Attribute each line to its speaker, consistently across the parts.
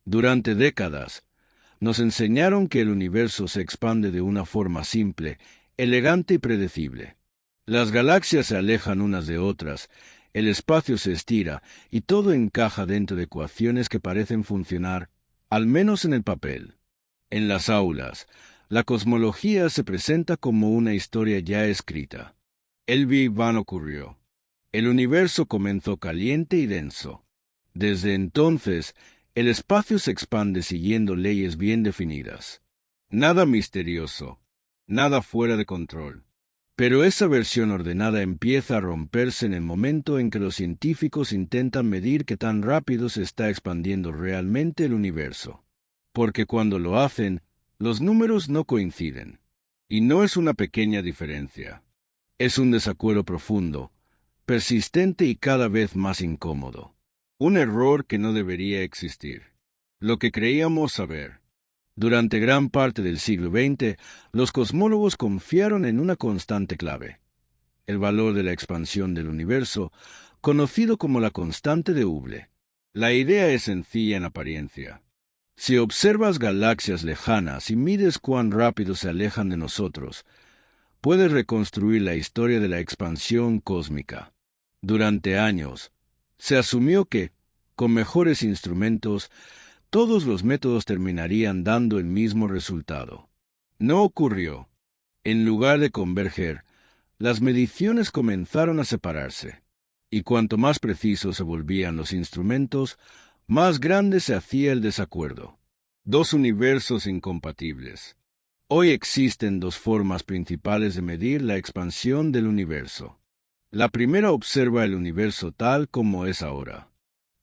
Speaker 1: Durante décadas, nos enseñaron que el universo se expande de una forma simple, elegante y predecible. Las galaxias se alejan unas de otras, el espacio se estira y todo encaja dentro de ecuaciones que parecen funcionar, al menos en el papel. En las aulas, la cosmología se presenta como una historia ya escrita. El Big Bang ocurrió. El universo comenzó caliente y denso. Desde entonces, el espacio se expande siguiendo leyes bien definidas. Nada misterioso, nada fuera de control. Pero esa versión ordenada empieza a romperse en el momento en que los científicos intentan medir qué tan rápido se está expandiendo realmente el universo. Porque cuando lo hacen, los números no coinciden. Y no es una pequeña diferencia. Es un desacuerdo profundo, persistente y cada vez más incómodo. Un error que no debería existir. Lo que creíamos saber. Durante gran parte del siglo XX, los cosmólogos confiaron en una constante clave: el valor de la expansión del universo, conocido como la constante de Hubble. La idea es sencilla en apariencia. Si observas galaxias lejanas y mides cuán rápido se alejan de nosotros, puedes reconstruir la historia de la expansión cósmica. Durante años, se asumió que, con mejores instrumentos, todos los métodos terminarían dando el mismo resultado. No ocurrió. En lugar de converger, las mediciones comenzaron a separarse, y cuanto más precisos se volvían los instrumentos, más grande se hacía el desacuerdo. Dos universos incompatibles. Hoy existen dos formas principales de medir la expansión del universo. La primera observa el universo tal como es ahora.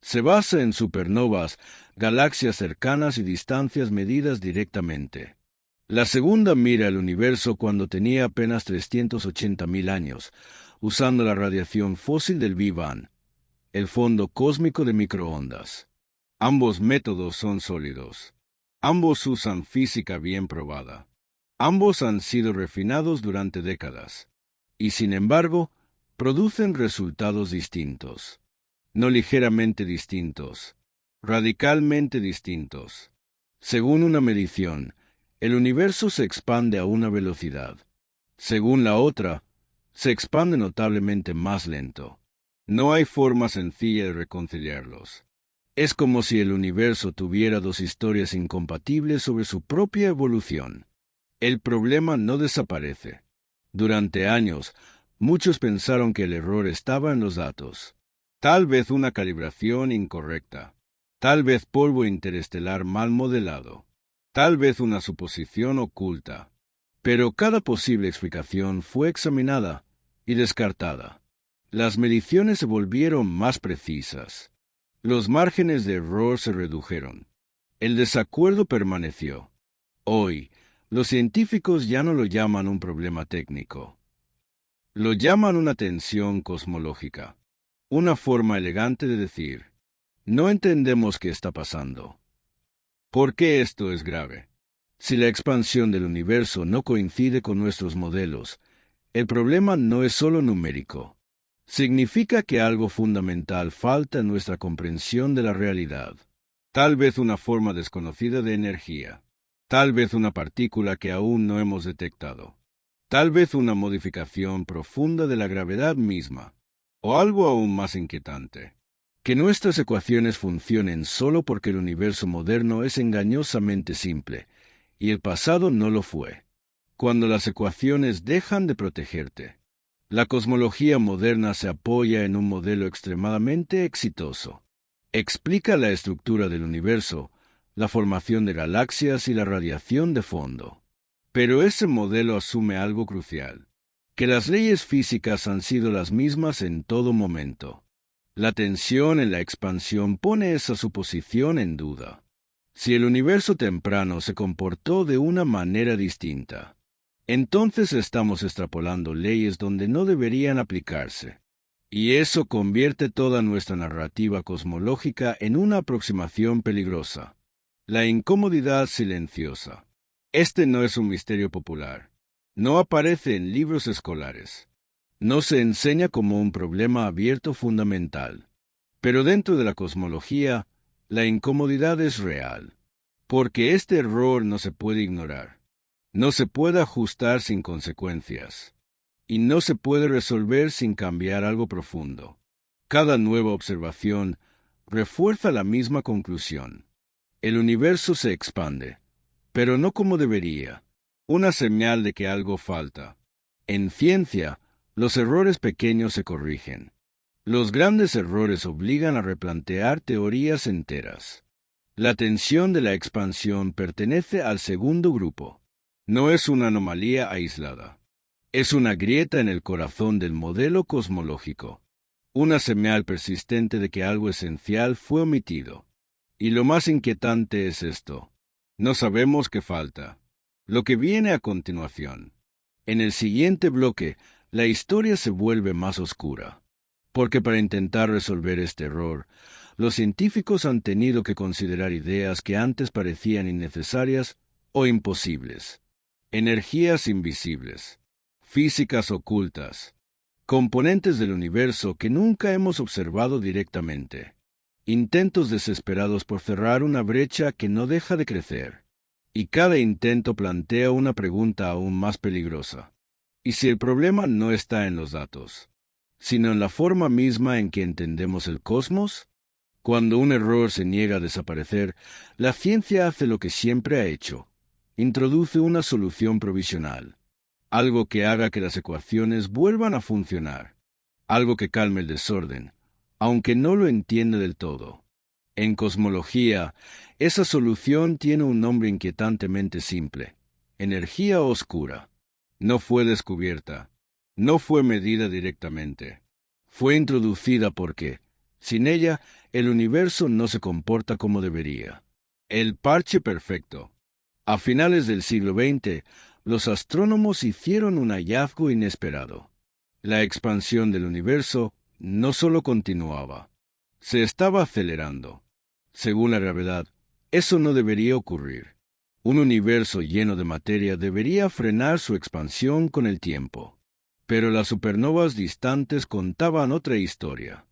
Speaker 1: Se basa en supernovas, galaxias cercanas y distancias medidas directamente. La segunda mira el universo cuando tenía apenas 380.000 años, usando la radiación fósil del Big Bang, el fondo cósmico de microondas. Ambos métodos son sólidos. Ambos usan física bien probada. Ambos han sido refinados durante décadas. Y sin embargo, producen resultados distintos. No ligeramente distintos, radicalmente distintos. Según una medición, el universo se expande a una velocidad. Según la otra, se expande notablemente más lento. No hay forma sencilla de reconciliarlos. Es como si el universo tuviera dos historias incompatibles sobre su propia evolución. El problema no desaparece. Durante años, muchos pensaron que el error estaba en los datos. Tal vez una calibración incorrecta. Tal vez polvo interestelar mal modelado. Tal vez una suposición oculta. Pero cada posible explicación fue examinada y descartada. Las mediciones se volvieron más precisas. Los márgenes de error se redujeron. El desacuerdo permaneció. Hoy, los científicos ya no lo llaman un problema técnico. Lo llaman una tensión cosmológica. Una forma elegante de decir: no entendemos qué está pasando. ¿Por qué esto es grave? Si la expansión del universo no coincide con nuestros modelos, el problema no es solo numérico. Significa que algo fundamental falta en nuestra comprensión de la realidad. Tal vez una forma desconocida de energía. Tal vez una partícula que aún no hemos detectado. Tal vez una modificación profunda de la gravedad misma. O algo aún más inquietante: que nuestras ecuaciones funcionen solo porque el universo moderno es engañosamente simple, y el pasado no lo fue. Cuando las ecuaciones dejan de protegerte, la cosmología moderna se apoya en un modelo extremadamente exitoso. Explica la estructura del universo, la formación de galaxias y la radiación de fondo. Pero ese modelo asume algo crucial: que las leyes físicas han sido las mismas en todo momento. La tensión en la expansión pone esa suposición en duda. Si el universo temprano se comportó de una manera distinta, entonces estamos extrapolando leyes donde no deberían aplicarse. Y eso convierte toda nuestra narrativa cosmológica en una aproximación peligrosa. La incomodidad silenciosa. Este no es un misterio popular. No aparece en libros escolares. No se enseña como un problema abierto fundamental. Pero dentro de la cosmología, La incomodidad es real, porque este error no se puede ignorar, no se puede ajustar sin consecuencias, y no se puede resolver sin cambiar algo profundo. Cada nueva observación refuerza la misma conclusión. El universo se expande, pero no como debería, una señal de que algo falta. En ciencia, los errores pequeños se corrigen. Los grandes errores obligan a replantear teorías enteras. La tensión de la expansión pertenece al segundo grupo. No es una anomalía aislada. Es una grieta en el corazón del modelo cosmológico. Una señal persistente de que algo esencial fue omitido. Y lo más inquietante es esto. No sabemos qué falta. Lo que viene a continuación. En el siguiente bloque, la historia se vuelve más oscura. Porque para intentar resolver este error, los científicos han tenido que considerar ideas que antes parecían innecesarias o imposibles. Energías invisibles, físicas ocultas, componentes del universo que nunca hemos observado directamente. Intentos desesperados por cerrar una brecha que no deja de crecer. Y cada intento plantea una pregunta aún más peligrosa. ¿Y si el problema no está en los datos, sino en la forma misma en que entendemos el cosmos? Cuando un error se niega a desaparecer, la ciencia hace lo que siempre ha hecho. Introduce una solución provisional. Algo que haga que las ecuaciones vuelvan a funcionar. Algo que calme el desorden, aunque no lo entiende del todo. En cosmología, esa solución tiene un nombre inquietantemente simple: energía oscura. No fue descubierta, no fue medida directamente. Fue introducida porque, sin ella, el universo no se comporta como debería. El parche perfecto. A finales del siglo XX, los astrónomos hicieron un hallazgo inesperado. La expansión del universo no solo continuaba, se estaba acelerando. Según la gravedad, eso no debería ocurrir. Un universo lleno de materia debería frenar su expansión con el tiempo. Pero las supernovas distantes contaban otra historia.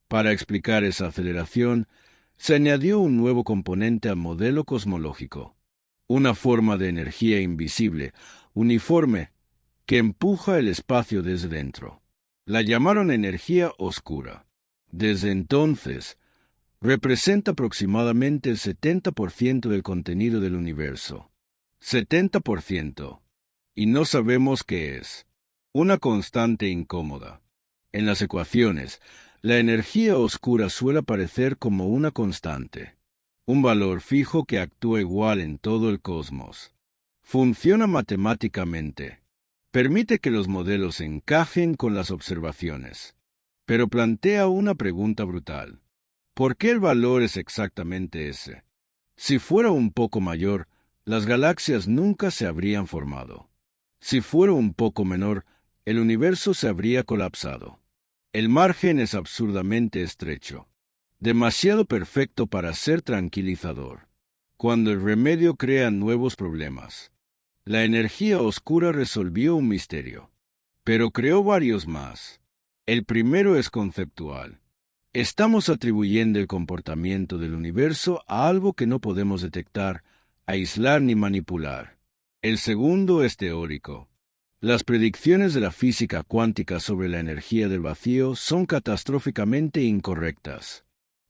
Speaker 1: Para explicar esa aceleración, se añadió un nuevo componente al modelo cosmológico. Una forma de energía invisible, uniforme, que empuja el espacio desde dentro. La llamaron energía oscura. Desde entonces, representa aproximadamente el 70% del contenido del universo. 70%. Y no sabemos qué es. Una constante incómoda. En las ecuaciones, la energía oscura suele aparecer como una constante. Un valor fijo que actúa igual en todo el cosmos. Funciona matemáticamente. Permite que los modelos encajen con las observaciones. Pero plantea una pregunta brutal. ¿Por qué el valor es exactamente ese? Si fuera un poco mayor, las galaxias nunca se habrían formado. Si fuera un poco menor, el universo se habría colapsado. El margen es absurdamente estrecho, demasiado perfecto para ser tranquilizador. Cuando el remedio crea nuevos problemas, la energía oscura resolvió un misterio, pero creó varios más. El primero es conceptual. Estamos atribuyendo el comportamiento del universo a algo que no podemos detectar, aislar ni manipular. El segundo es teórico. Las predicciones de la física cuántica sobre la energía del vacío son catastróficamente incorrectas.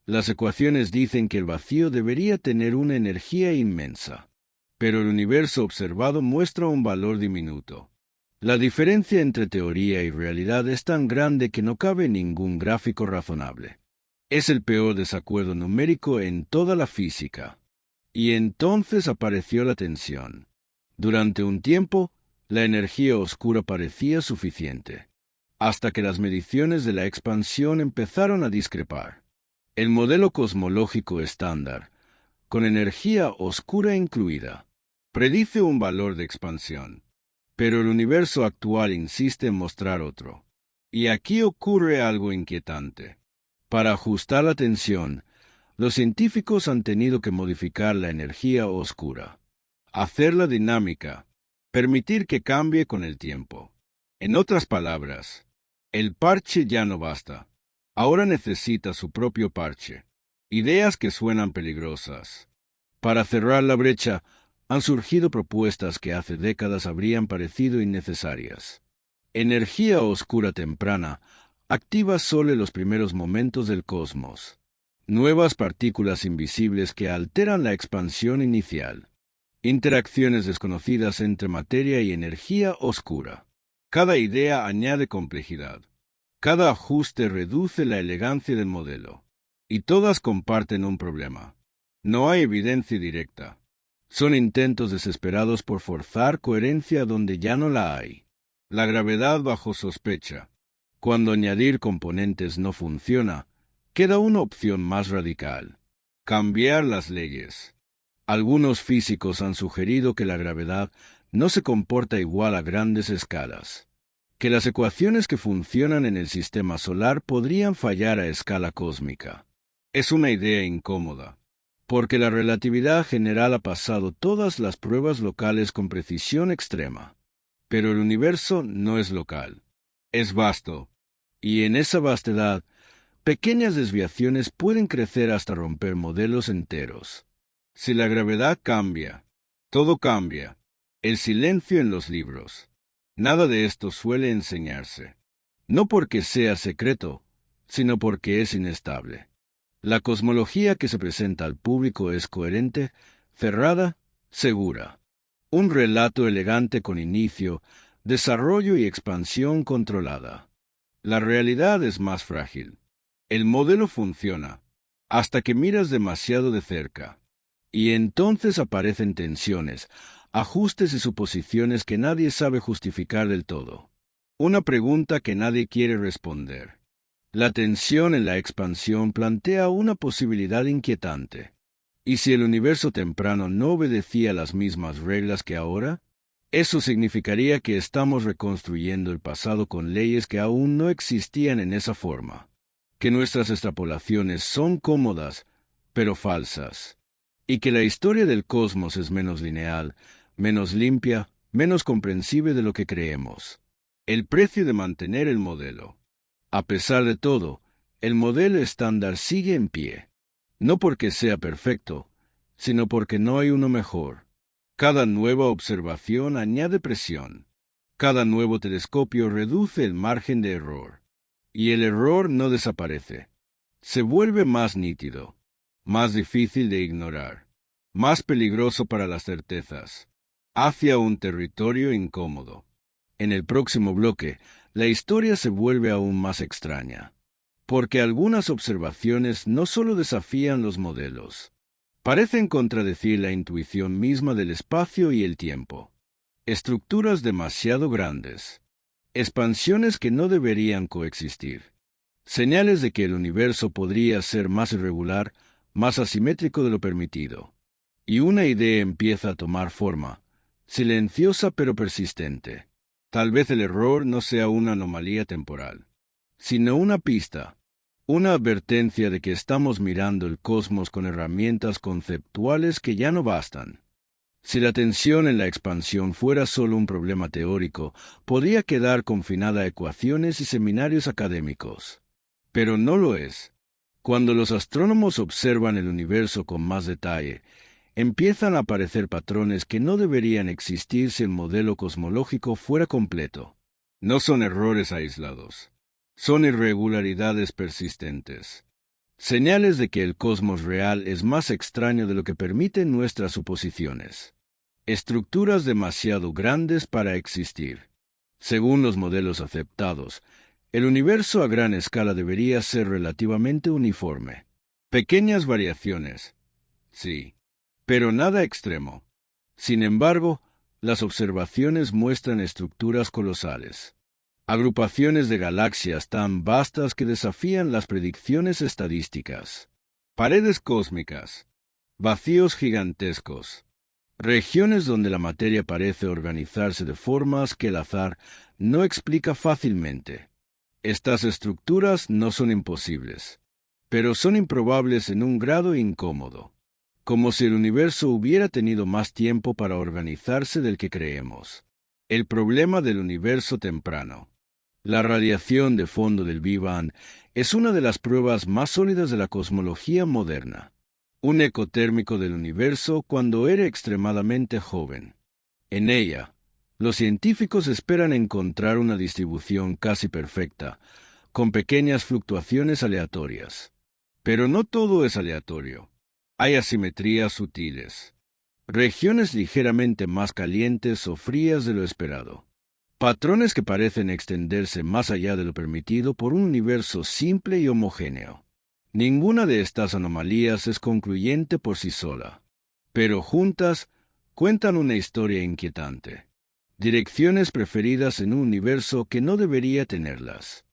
Speaker 1: Las ecuaciones dicen que el vacío debería tener una energía inmensa, pero el universo observado muestra un valor diminuto. La diferencia entre teoría y realidad es tan grande que no cabe ningún gráfico razonable. Es el peor desacuerdo numérico en toda la física. Y entonces apareció la tensión. Durante un tiempo, la energía oscura parecía suficiente, hasta que las mediciones de la expansión empezaron a discrepar. El modelo cosmológico estándar, con energía oscura incluida, predice un valor de expansión. Pero el universo actual insiste en mostrar otro. Y aquí ocurre algo inquietante. Para ajustar la tensión, los científicos han tenido que modificar la energía oscura, hacerla dinámica, permitir que cambie con el tiempo. En otras palabras, el parche ya no basta. Ahora necesita su propio parche. Ideas que suenan peligrosas. Para cerrar la brecha, han surgido propuestas que hace décadas habrían parecido innecesarias. Energía oscura temprana activa solo en los primeros momentos del cosmos. Nuevas partículas invisibles que alteran la expansión inicial. Interacciones desconocidas entre materia y energía oscura. Cada idea añade complejidad. Cada ajuste reduce la elegancia del modelo. Y todas comparten un problema. No hay evidencia directa. Son intentos desesperados por forzar coherencia donde ya no la hay. La gravedad bajo sospecha. Cuando añadir componentes no funciona, queda una opción más radical: cambiar las leyes. Algunos físicos han sugerido que la gravedad no se comporta igual a grandes escalas, que las ecuaciones que funcionan en el sistema solar podrían fallar a escala cósmica. Es una idea incómoda, porque la relatividad general ha pasado todas las pruebas locales con precisión extrema. Pero el universo no es local, es vasto, y en esa vastedad, pequeñas desviaciones pueden crecer hasta romper modelos enteros. Si la gravedad cambia, todo cambia. El silencio en los libros. Nada de esto suele enseñarse. No porque sea secreto, sino porque es inestable. La cosmología que se presenta al público es coherente, cerrada, segura. Un relato elegante con inicio, desarrollo y expansión controlada. La realidad es más frágil. El modelo funciona, hasta que miras demasiado de cerca. Y entonces aparecen tensiones, ajustes y suposiciones que nadie sabe justificar del todo. Una pregunta que nadie quiere responder. La tensión en la expansión plantea una posibilidad inquietante. ¿Y si el universo temprano no obedecía las mismas reglas que ahora? Eso significaría que estamos reconstruyendo el pasado con leyes que aún no existían en esa forma. Que nuestras extrapolaciones son cómodas, pero falsas. Y que la historia del cosmos es menos lineal, menos limpia, menos comprensible de lo que creemos. El precio de mantener el modelo. A pesar de todo, el modelo estándar sigue en pie. No porque sea perfecto, sino porque no hay uno mejor. Cada nueva observación añade presión. Cada nuevo telescopio reduce el margen de error. Y el error no desaparece. Se vuelve más nítido, más difícil de ignorar, más peligroso para las certezas, hacia un territorio incómodo. En el próximo bloque, la historia se vuelve aún más extraña, porque algunas observaciones no solo desafían los modelos, parecen contradecir la intuición misma del espacio y el tiempo. Estructuras demasiado grandes, expansiones que no deberían coexistir, señales de que el universo podría ser más irregular, más asimétrico de lo permitido. Y una idea empieza a tomar forma, silenciosa pero persistente. Tal vez el error no sea una anomalía temporal, sino una pista, una advertencia de que estamos mirando el cosmos con herramientas conceptuales que ya no bastan. Si la tensión en la expansión fuera solo un problema teórico, podría quedar confinada a ecuaciones y seminarios académicos. Pero no lo es. Cuando los astrónomos observan el universo con más detalle, empiezan a aparecer patrones que no deberían existir si el modelo cosmológico fuera completo. No son errores aislados. Son irregularidades persistentes. Señales de que el cosmos real es más extraño de lo que permiten nuestras suposiciones. Estructuras demasiado grandes para existir. Según los modelos aceptados, el universo a gran escala debería ser relativamente uniforme. Pequeñas variaciones, sí, pero nada extremo. Sin embargo, las observaciones muestran estructuras colosales. Agrupaciones de galaxias tan vastas que desafían las predicciones estadísticas. Paredes cósmicas. Vacíos gigantescos. Regiones donde la materia parece organizarse de formas que el azar no explica fácilmente. Estas estructuras no son imposibles, pero son improbables en un grado incómodo, como si el universo hubiera tenido más tiempo para organizarse del que creemos. El problema del universo temprano. La radiación de fondo del Big Bang Es una de las pruebas más sólidas de la cosmología moderna. Un eco térmico del universo cuando era extremadamente joven. En ella, los científicos esperan encontrar una distribución casi perfecta, con pequeñas fluctuaciones aleatorias. Pero no todo es aleatorio. Hay asimetrías sutiles. Regiones ligeramente más calientes o frías de lo esperado. Patrones que parecen extenderse más allá de lo permitido por un universo simple y homogéneo. Ninguna de estas anomalías es concluyente por sí sola, pero juntas cuentan una historia inquietante. Direcciones preferidas en un universo que no debería tenerlas.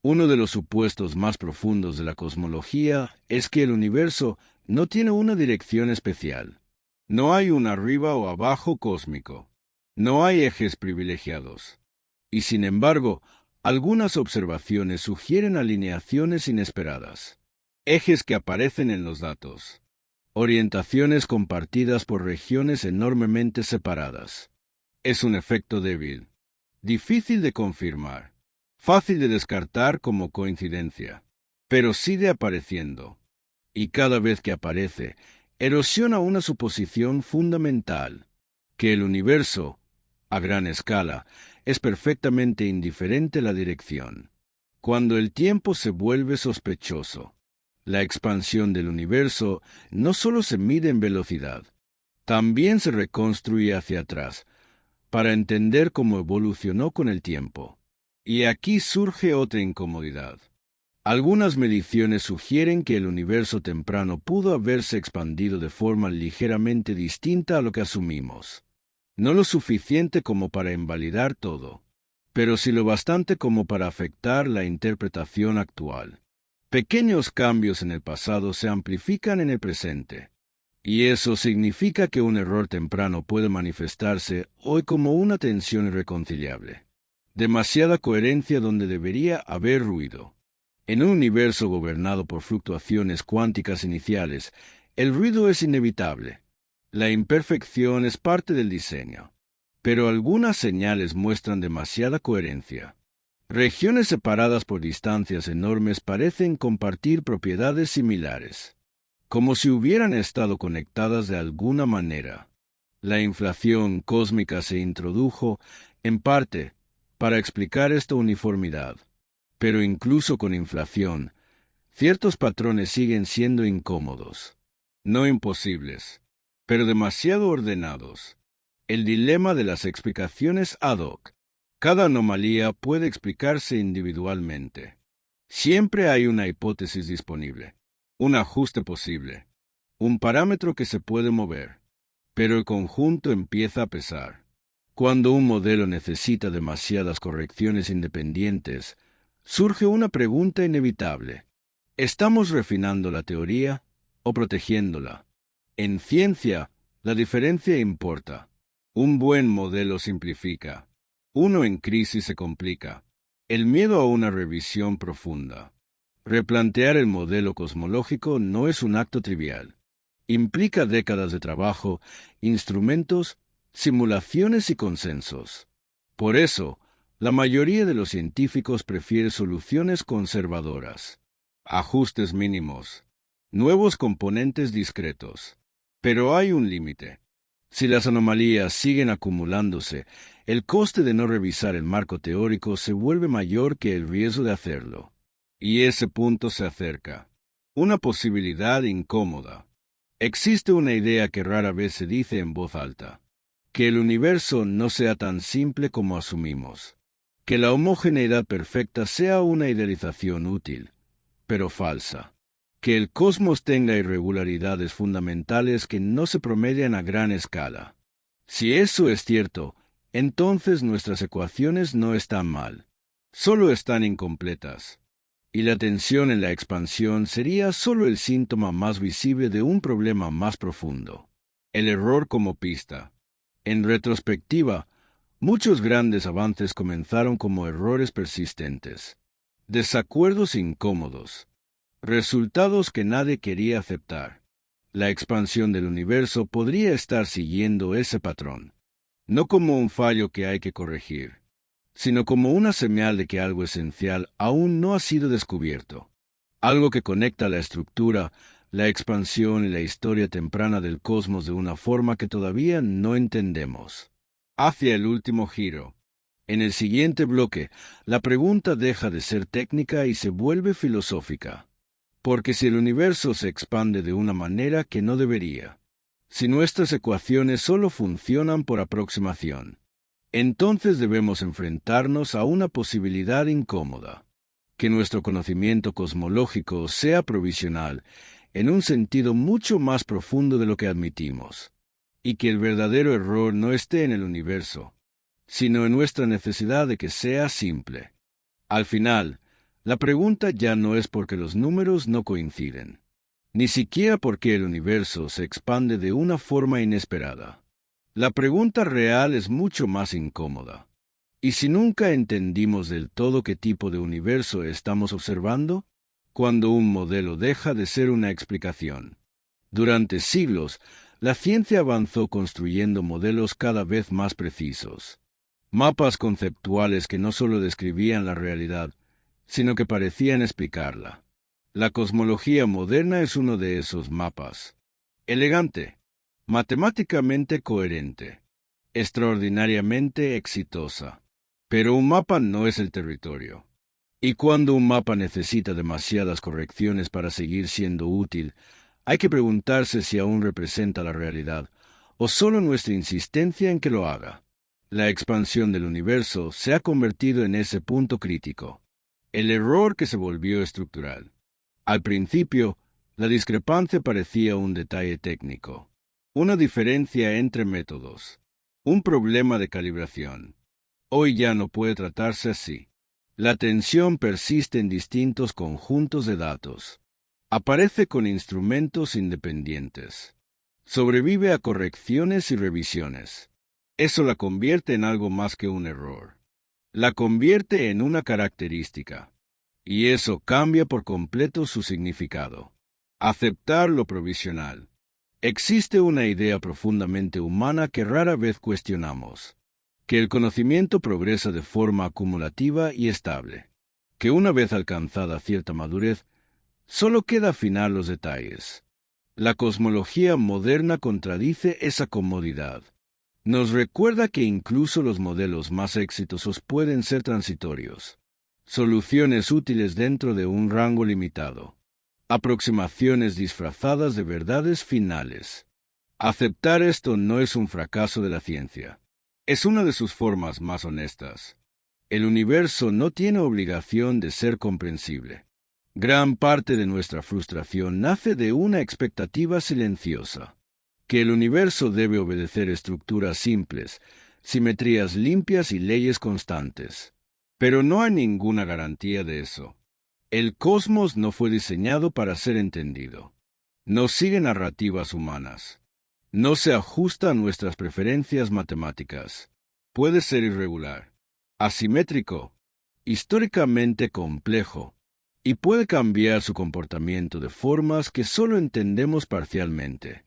Speaker 1: Uno de los supuestos más profundos de la cosmología es que el universo no tiene una dirección especial. No hay un arriba o abajo cósmico. No hay ejes privilegiados. Y sin embargo, algunas observaciones sugieren alineaciones inesperadas. Ejes que aparecen en los datos. Orientaciones compartidas por regiones enormemente separadas. Es un efecto débil, difícil de confirmar, fácil de descartar como coincidencia, pero sigue apareciendo. Y cada vez que aparece, erosiona una suposición fundamental, que el universo, a gran escala, es perfectamente indiferente a la dirección. Cuando el tiempo se vuelve sospechoso, la expansión del universo no solo se mide en velocidad, también se reconstruye hacia atrás, para entender cómo evolucionó con el tiempo. Y aquí surge otra incomodidad. Algunas mediciones sugieren que el universo temprano pudo haberse expandido de forma ligeramente distinta a lo que asumimos. No lo suficiente como para invalidar todo, pero sí lo bastante como para afectar la interpretación actual. Pequeños cambios en el pasado se amplifican en el presente, y eso significa que un error temprano puede manifestarse hoy como una tensión irreconciliable. Demasiada coherencia donde debería haber ruido. En un universo gobernado por fluctuaciones cuánticas iniciales, el ruido es inevitable. La imperfección es parte del diseño. Pero algunas señales muestran demasiada coherencia. Regiones separadas por distancias enormes parecen compartir propiedades similares, como si hubieran estado conectadas de alguna manera. La inflación cósmica se introdujo, en parte, para explicar esta uniformidad. Pero incluso con inflación, ciertos patrones siguen siendo incómodos. No imposibles, pero demasiado ordenados. El dilema de las explicaciones ad hoc. Cada anomalía puede explicarse individualmente. Siempre hay una hipótesis disponible, un ajuste posible, un parámetro que se puede mover, pero el conjunto empieza a pesar. Cuando un modelo necesita demasiadas correcciones independientes, surge una pregunta inevitable. ¿Estamos refinando la teoría o protegiéndola? En ciencia, la diferencia importa. Un buen modelo simplifica. Uno en crisis se complica. El miedo a una revisión profunda. Replantear el modelo cosmológico no es un acto trivial. Implica décadas de trabajo, instrumentos, simulaciones y consensos. Por eso, la mayoría de los científicos prefiere soluciones conservadoras, ajustes mínimos, nuevos componentes discretos. Pero hay un límite. Si las anomalías siguen acumulándose, el coste de no revisar el marco teórico se vuelve mayor que el riesgo de hacerlo. Y ese punto se acerca. Una posibilidad incómoda. Existe una idea que rara vez se dice en voz alta. Que el universo no sea tan simple como asumimos. Que la homogeneidad perfecta sea una idealización útil, pero falsa. Que el cosmos tenga irregularidades fundamentales que no se promedian a gran escala. Si eso es cierto, entonces nuestras ecuaciones no están mal, solo están incompletas. Y la tensión en la expansión sería solo el síntoma más visible de un problema más profundo. El error como pista. En retrospectiva, muchos grandes avances comenzaron como errores persistentes, desacuerdos incómodos, resultados que nadie quería aceptar. La expansión del universo podría estar siguiendo ese patrón, no como un fallo que hay que corregir, sino como una señal de que algo esencial aún no ha sido descubierto. algo que conecta la estructura, la expansión y la historia temprana del cosmos de una forma que todavía no entendemos. Hacia el último giro. En el siguiente bloque, la pregunta deja de ser técnica y se vuelve filosófica. Porque si el universo se expande de una manera que no debería, si nuestras ecuaciones solo funcionan por aproximación, entonces debemos enfrentarnos a una posibilidad incómoda, que nuestro conocimiento cosmológico sea provisional en un sentido mucho más profundo de lo que admitimos, y que el verdadero error no esté en el universo, sino en nuestra necesidad de que sea simple. Al final, la pregunta ya no es porque los números no coinciden, ni siquiera porque el universo se expande de una forma inesperada. La pregunta real es mucho más incómoda. ¿Y si nunca entendimos del todo qué tipo de universo estamos observando? Cuando un modelo deja de ser una explicación. Durante siglos, la ciencia avanzó construyendo modelos cada vez más precisos. Mapas conceptuales que no solo describían la realidad, sino que parecían explicarla. La cosmología moderna es uno de esos mapas. Elegante, matemáticamente coherente, extraordinariamente exitosa. Pero un mapa no es el territorio. Y cuando un mapa necesita demasiadas correcciones para seguir siendo útil, hay que preguntarse si aún representa la realidad, o solo nuestra insistencia en que lo haga. La expansión del universo se ha convertido en ese punto crítico, el error que se volvió estructural. Al principio, la discrepancia parecía un detalle técnico, una diferencia entre métodos, un problema de calibración. Hoy ya no puede tratarse así. La tensión persiste en distintos conjuntos de datos. Aparece con instrumentos independientes. Sobrevive a correcciones y revisiones. Eso la convierte en algo más que un error. La convierte en una característica. Y eso cambia por completo su significado. Aceptar lo provisional. Existe una idea profundamente humana que rara vez cuestionamos: que el conocimiento progresa de forma acumulativa y estable, que una vez alcanzada cierta madurez, solo queda afinar los detalles. La cosmología moderna contradice esa comodidad. Nos recuerda que incluso los modelos más exitosos pueden ser transitorios, soluciones útiles dentro de un rango limitado, aproximaciones disfrazadas de verdades finales. Aceptar esto no es un fracaso de la ciencia. Es una de sus formas más honestas. El universo no tiene obligación de ser comprensible. Gran parte de nuestra frustración nace de una expectativa silenciosa, que el universo debe obedecer estructuras simples, simetrías limpias y leyes constantes. Pero no hay ninguna garantía de eso. El cosmos no fue diseñado para ser entendido. No sigue narrativas humanas. No se ajusta a nuestras preferencias matemáticas. Puede ser irregular, asimétrico, históricamente complejo, y puede cambiar su comportamiento de formas que solo entendemos parcialmente.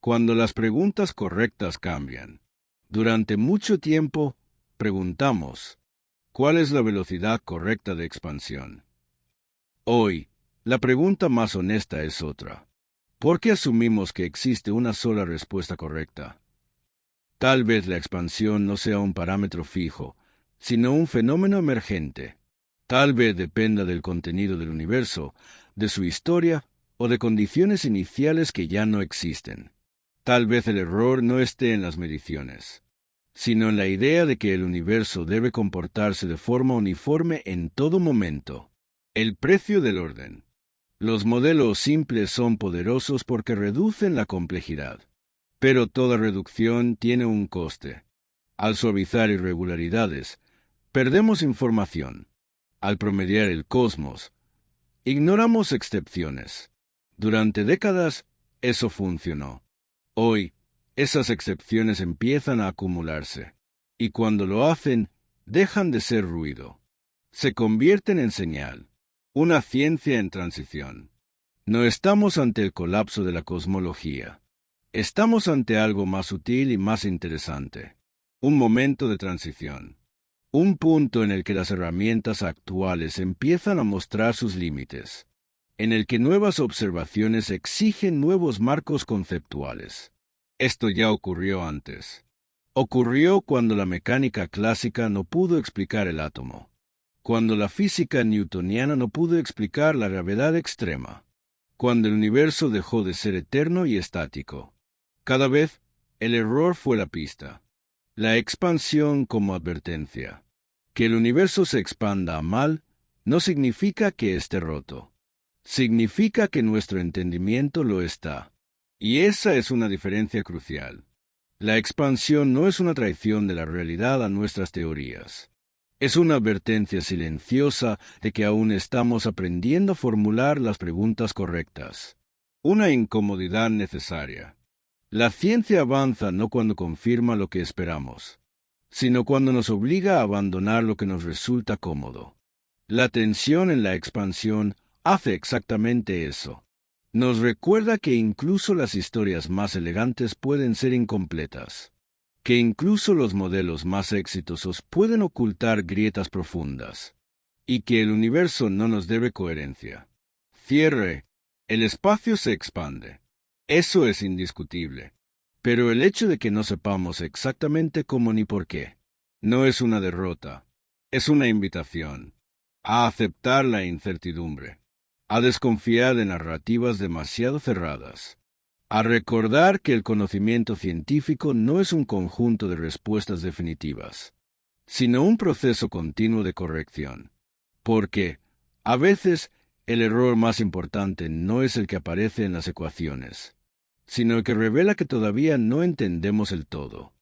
Speaker 1: Cuando las preguntas correctas cambian, durante mucho tiempo preguntamos: ¿cuál es la velocidad correcta de expansión? Hoy, la pregunta más honesta es otra. ¿Por qué asumimos que existe una sola respuesta correcta? Tal vez la expansión no sea un parámetro fijo, sino un fenómeno emergente. Tal vez dependa del contenido del universo, de su historia o de condiciones iniciales que ya no existen. Tal vez el error no esté en las mediciones, sino en la idea de que el universo debe comportarse de forma uniforme en todo momento. El precio del orden. Los modelos simples son poderosos porque reducen la complejidad, pero toda reducción tiene un coste. Al suavizar irregularidades, perdemos información. Al promediar el cosmos, ignoramos excepciones. Durante décadas, eso funcionó. Hoy, esas excepciones empiezan a acumularse, y cuando lo hacen, dejan de ser ruido. Se convierten en señal. Una ciencia en transición. No estamos ante el colapso de la cosmología. Estamos ante algo más sutil y más interesante. Un momento de transición. Un punto en el que las herramientas actuales empiezan a mostrar sus límites. en el que nuevas observaciones exigen nuevos marcos conceptuales. Esto ya ocurrió antes. Ocurrió cuando la mecánica clásica no pudo explicar el átomo, cuando la física newtoniana no pudo explicar la gravedad extrema, cuando el universo dejó de ser eterno y estático. Cada vez, el error fue la pista. La expansión como advertencia. Que el universo se expanda a mal no significa que esté roto. Significa que nuestro entendimiento lo está. Y esa es una diferencia crucial. La expansión no es una traición de la realidad a nuestras teorías. Es una advertencia silenciosa de que aún estamos aprendiendo a formular las preguntas correctas. Una incomodidad necesaria. La ciencia avanza no cuando confirma lo que esperamos, sino cuando nos obliga a abandonar lo que nos resulta cómodo. La tensión en la expansión hace exactamente eso. Nos recuerda que incluso las historias más elegantes pueden ser incompletas, que incluso los modelos más exitosos pueden ocultar grietas profundas, y que el universo no nos debe coherencia. Cierre. El espacio se expande. Eso es indiscutible. Pero el hecho de que no sepamos exactamente cómo ni por qué, no es una derrota, es una invitación a aceptar la incertidumbre, a desconfiar de narrativas demasiado cerradas, a recordar que el conocimiento científico no es un conjunto de respuestas definitivas, sino un proceso continuo de corrección, porque, a veces, el error más importante no es el que aparece en las ecuaciones, sino el que revela que todavía no entendemos el todo.